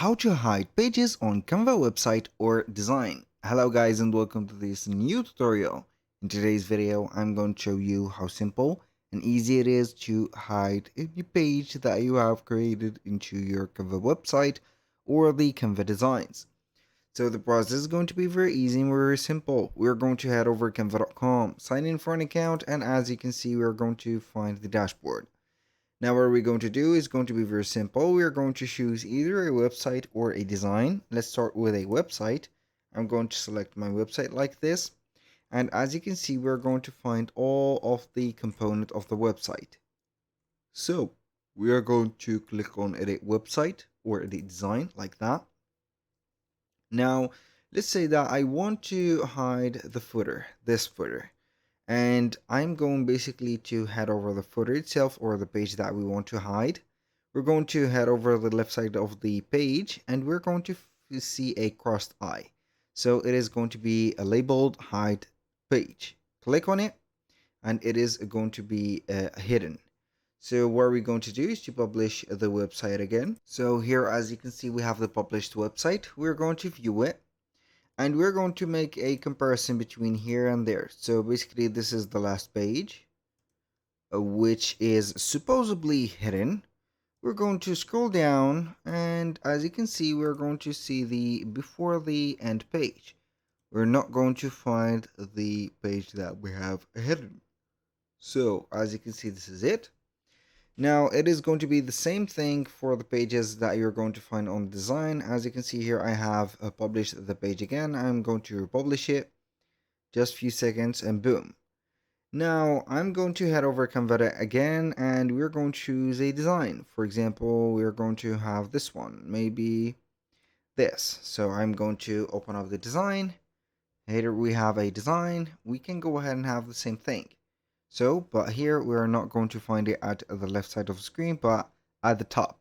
how to hide pages on Canva website or design. Hello guys and welcome to this new tutorial. In today's video, I'm going to show you how simple and easy it is to hide a page that you have created into your Canva website or the Canva designs. So the process is going to be very easy and very simple. We're going to head over to canva.com, sign in for an account, and as you can see, we're going to find the dashboard. Now what we're going to do is going to be very simple. We are going to choose either a website or a design. Let's start with a website. I'm going to select my website like this. And as you can see, we're going to find all of the component of the website. So we are going to click on edit website or edit design like that. Now let's say that I want to hide the footer, this footer. And I'm going basically to head over the footer itself or the page that we want to hide. We're going to head over the left side of the page and we're going to see a crossed eye. So it is going to be a labeled hide page. Click on it and it is going to be hidden. So what we're going to do is to publish the website again. So here, as you can see, we have the published website. We're going to view it. And we're going to make a comparison between here and there. So basically this is the last page, which is supposedly hidden. We're going to scroll down and as you can see, we're going to see the before the end page. We're not going to find the page that we have hidden. So as you can see, this is it. Now it is going to be the same thing for the pages that you're going to find on design. As you can see here, I have published the page again. I'm going to republish it, just a few seconds and boom. Now I'm going to head over Canva again and we're going to choose a design. For example, we're going to have this one, maybe this. So I'm going to open up the design. Here we have a design. We can go ahead and have the same thing. So, but here we're not going to find it at the left side of the screen, but at the top.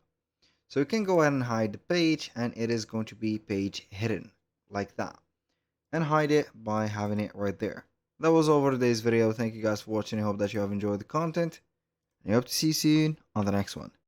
So you can go ahead and hide the page and it is going to be page hidden like that. And hide it by having it right there. That was all for today's video. Thank you guys for watching. I hope that you have enjoyed the content. And I hope to see you soon on the next one.